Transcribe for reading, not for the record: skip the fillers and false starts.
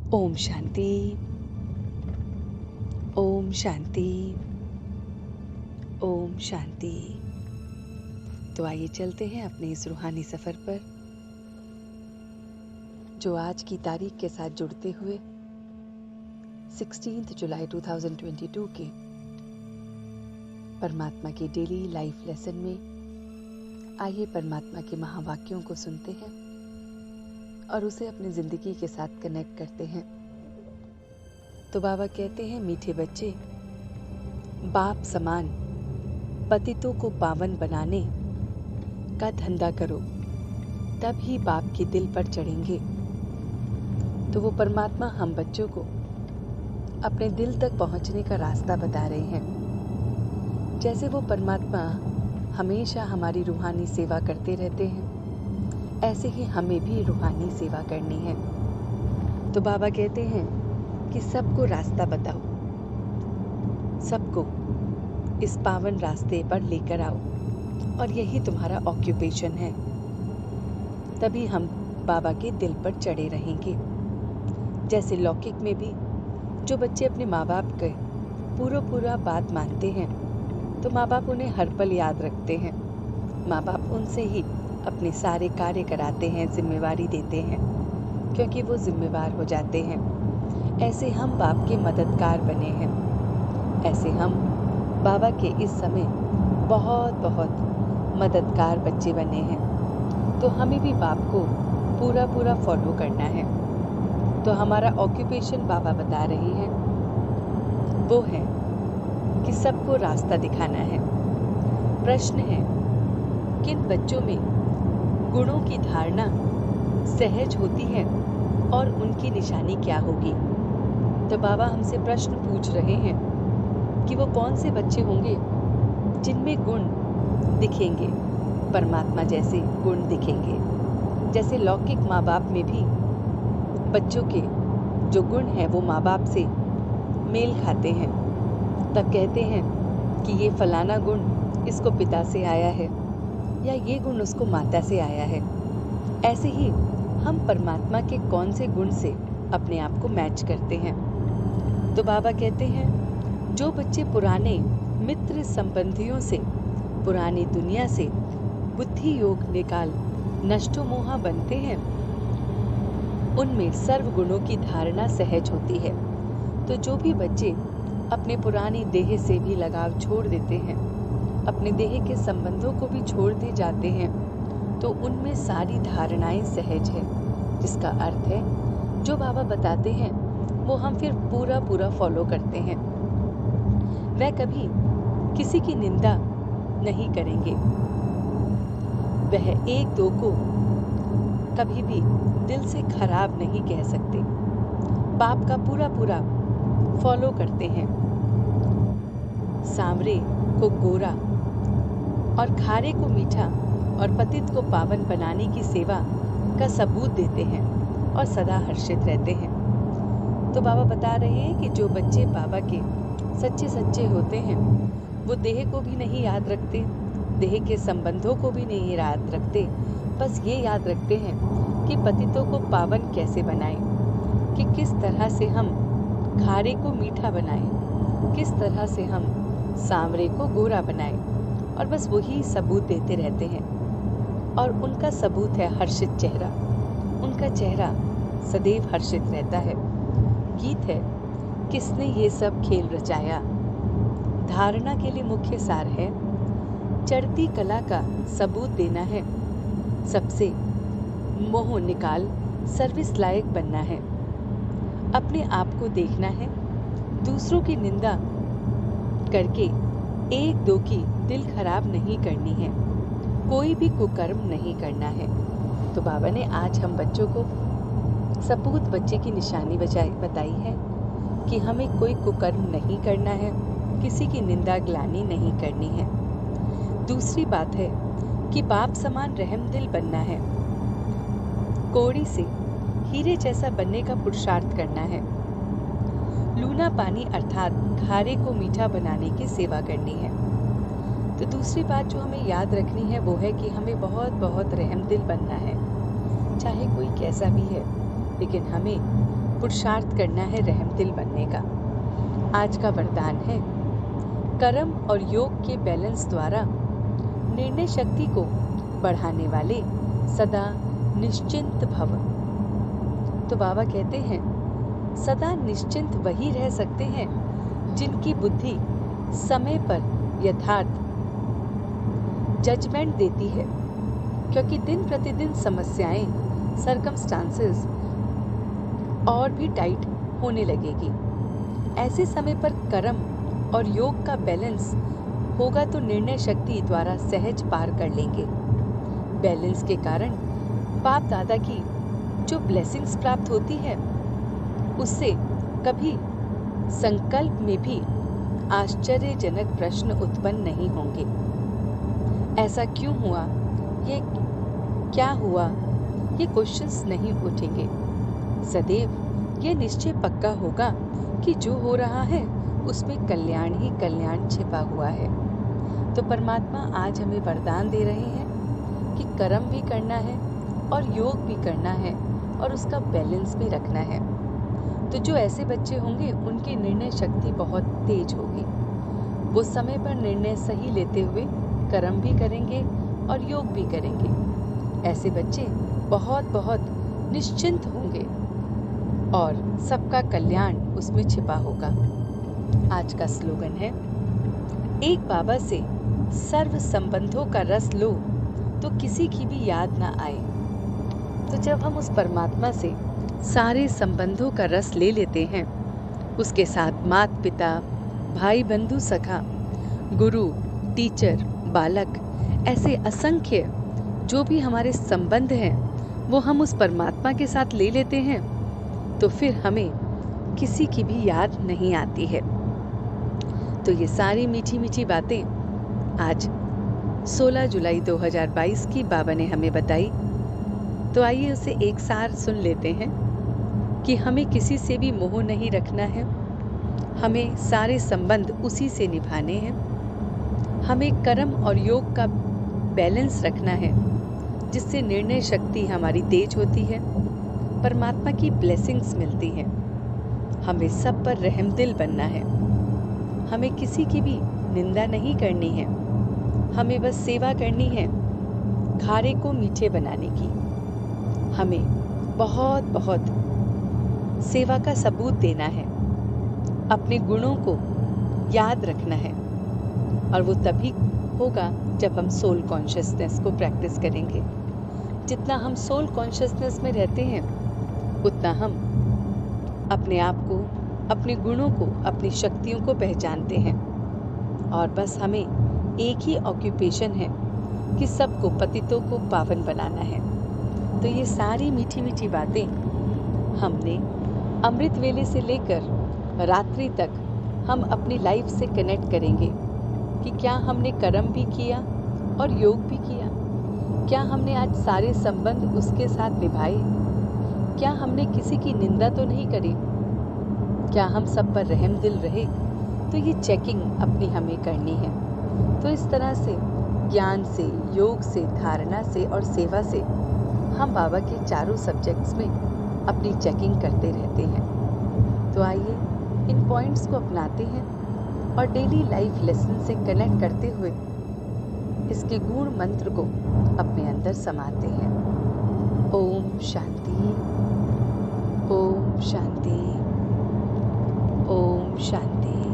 ओम शांति। ओम शांति। ओम शांति। तो आइए चलते हैं अपने इस रूहानी सफर पर, जो आज की तारीख के साथ जुड़ते हुए 16 जुलाई 2022 के परमात्मा के डेली लाइफ लेसन में आइए परमात्मा के महावाक्यों को सुनते हैं और उसे अपनी जिंदगी के साथ कनेक्ट करते हैं। तो बाबा कहते हैं, मीठे बच्चे, बाप समान पतितों को पावन बनाने का धंधा करो, तब ही बाप के दिल पर चढ़ेंगे। तो वो परमात्मा हम बच्चों को अपने दिल तक पहुंचने का रास्ता बता रहे हैं। जैसे वो परमात्मा हमेशा हमारी रूहानी सेवा करते रहते हैं, ऐसे ही हमें भी रूहानी सेवा करनी है। तो बाबा कहते हैं कि सबको रास्ता बताओ, सबको इस पावन रास्ते पर लेकर आओ, और यही तुम्हारा ऑक्यूपेशन है। तभी हम बाबा के दिल पर चढ़े रहेंगे। जैसे लौकिक में भी जो बच्चे अपने माँ बाप के पूरा बात मानते हैं, तो माँ बाप उन्हें हर पल याद रखते हैं। माँ बाप उनसे ही अपने सारे कार्य कराते हैं, जिम्मेवारी देते हैं, क्योंकि वो जिम्मेवार हो जाते हैं। ऐसे हम बाप के मददगार बने हैं। ऐसे हम बाबा के इस समय बहुत मददगार बच्चे बने हैं। तो हमें भी बाप को पूरा फॉलो करना है। तो हमारा ऑक्यूपेशन बाबा बता रहे हैं वो है कि सबको रास्ता दिखाना है। प्रश्न है, किन बच्चों में गुणों की धारणा सहज होती है और उनकी निशानी क्या होगी? तो बाबा हमसे प्रश्न पूछ रहे हैं कि वो कौन से बच्चे होंगे जिनमें गुण दिखेंगे, परमात्मा जैसे गुण दिखेंगे। जैसे लौकिक माँ बाप में भी बच्चों के जो गुण हैं वो माँ बाप से मेल खाते हैं। तब कहते हैं कि ये फलाना गुण इसको पिता से आया है, या ये गुण उसको माता से आया है। ऐसे ही हम परमात्मा के कौन से गुण से अपने आप को मैच करते हैं। तो बाबा कहते हैं, जो बच्चे पुराने मित्र संबंधियों से, पुरानी दुनिया से बुद्धि योग निकाल नष्टो मोहा बनते हैं, उनमें सर्व गुणों की धारणा सहज होती है। तो जो भी बच्चे अपने पुरानी देह से भी लगाव छोड़ देते हैं, अपने देह के संबंधों को भी छोड़ते जाते हैं, तो उनमें सारी धारणाएं सहज है। जिसका अर्थ है जो बाबा बताते हैं वो हम फिर पूरा फॉलो करते हैं। वह कभी किसी की निंदा नहीं करेंगे, वह एक दो को कभी भी दिल से खराब नहीं कह सकते। बाप का पूरा फॉलो करते हैं। सांवरे को गोरा और खारे को मीठा और पतित को पावन बनाने की सेवा का सबूत देते हैं और सदा हर्षित रहते हैं। तो बाबा बता रहे हैं कि जो बच्चे बाबा के सच्चे होते हैं, वो देह को भी नहीं याद रखते, देह के संबंधों को भी नहीं याद रखते, बस ये याद रखते हैं कि पतितों को पावन कैसे बनाएं, कि किस तरह से हम खारे को मीठा बनाएं, किस तरह से हम सांवरे को गोरा बनाएं, और बस वही सबूत देते रहते हैं। और उनका सबूत है हर्षित चेहरा। उनका चेहरा सदैव हर्षित रहता है। गीत है, किसने ये सब खेल रचाया। धारणा के लिए मुख्य सार है, चढ़ती कला का सबूत देना है, सबसे मोह निकाल सर्विस लायक बनना है, अपने आप को देखना है, दूसरों की निंदा करके एक दो की दिल खराब नहीं करनी है, कोई भी कुकर्म नहीं करना है। तो बाबा ने आज हम बच्चों को सपूत बच्चे की निशानी बताई है कि हमें कोई कुकर्म नहीं करना है, किसी की निंदा ग्लानि नहीं करनी है। दूसरी बात है कि बाप समान रहम दिल बनना है, कोड़ी से हीरे जैसा बनने का पुरुषार्थ करना है, लूना पानी अर्थात खारे को मीठा बनाने की सेवा करनी है। तो दूसरी बात जो हमें याद रखनी है वो है कि हमें बहुत रहम दिल बनना है। चाहे कोई कैसा भी है, लेकिन हमें पुरुषार्थ करना है रहम दिल बनने का। आज का वरदान है कर्म और योग के बैलेंस द्वारा निर्णय शक्ति को बढ़ाने वाले सदा निश्चिंत भव। तो बाबा कहते हैं सदा निश्चिंत वही रह सकते हैं जिनकी बुद्धि समय पर यथार्थ जजमेंट देती है, क्योंकि दिन प्रतिदिन समस्याएं, सर्कमस्टांसेस और भी टाइट होने लगेगी। ऐसे समय पर कर्म और योग का बैलेंस होगा तो निर्णय शक्ति द्वारा सहज पार कर लेंगे। बैलेंस के कारण बाप दादा की जो ब्लेसिंग्स प्राप्त होती है उससे कभी संकल्प में भी आश्चर्यजनक प्रश्न उत्पन्न नहीं होंगे। ऐसा क्यों हुआ, ये क्या हुआ, ये क्वेश्चंस नहीं उठेंगे। सदैव ये निश्चय पक्का होगा कि जो हो रहा है उसमें कल्याण ही कल्याण छिपा हुआ है। तो परमात्मा आज हमें वरदान दे रहे हैं कि कर्म भी करना है और योग भी करना है और उसका बैलेंस भी रखना है। तो जो ऐसे बच्चे होंगे उनकी निर्णय शक्ति बहुत तेज होगी। वो समय पर निर्णय सही लेते हुए कर्म भी करेंगे और योग भी करेंगे। ऐसे बच्चे बहुत बहुत निश्चिंत होंगे और सबका कल्याण उसमें छिपा होगा। आज का स्लोगन है, एक बाबा से सर्व संबंधों का रस लो तो किसी की भी याद ना आए। तो जब हम उस परमात्मा से सारे संबंधों का रस ले लेते हैं, उसके साथ माता पिता, भाई बंधु सखा, गुरु, टीचर, बालक, ऐसे असंख्य जो भी हमारे संबंध हैं वो हम उस परमात्मा के साथ ले लेते हैं, तो फिर हमें किसी की भी याद नहीं आती है। तो ये सारी मीठी मीठी बातें आज 16 जुलाई 2022 की बाबा ने हमें बताई। तो आइए उसे एक सार सुन लेते हैं कि हमें किसी से भी मोह नहीं रखना है, हमें सारे संबंध उसी से निभाने हैं, हमें कर्म और योग का बैलेंस रखना है जिससे निर्णय शक्ति हमारी तेज होती है, परमात्मा की ब्लेसिंग्स मिलती हैं। हमें सब पर रहमदिल बनना है, हमें किसी की भी निंदा नहीं करनी है, हमें बस सेवा करनी है, खारे को मीठे बनाने की। हमें बहुत बहुत सेवा का सबूत देना है, अपने गुणों को याद रखना है, और वो तभी होगा जब हम सोल कॉन्शियसनेस को प्रैक्टिस करेंगे। जितना हम सोल कॉन्शियसनेस में रहते हैं उतना हम अपने आप को, अपने गुणों को, अपनी शक्तियों को पहचानते हैं। और बस हमें एक ही ऑक्यूपेशन है कि सबको, पतितों को पावन बनाना है। तो ये सारी मीठी मीठी बातें हमने अमृत वेले से लेकर रात्रि तक हम अपनी लाइफ से कनेक्ट करेंगे कि क्या हमने कर्म भी किया और योग भी किया, क्या हमने आज सारे संबंध उसके साथ निभाए, क्या हमने किसी की निंदा तो नहीं करी, क्या हम सब पर रहम दिल रहे। तो ये चेकिंग अपनी हमें करनी है। तो इस तरह से ज्ञान से, योग से, धारणा से और सेवा से हम बाबा के चारों सब्जेक्ट्स में अपनी चेकिंग करते रहते हैं। तो आइए इन पॉइंट्स को अपनाते हैं और डेली लाइफ लेसन से कनेक्ट करते हुए इसके गूढ़ मंत्र को अपने अंदर समाते हैं। ओम शांति, ओम शांति, ओम शांति।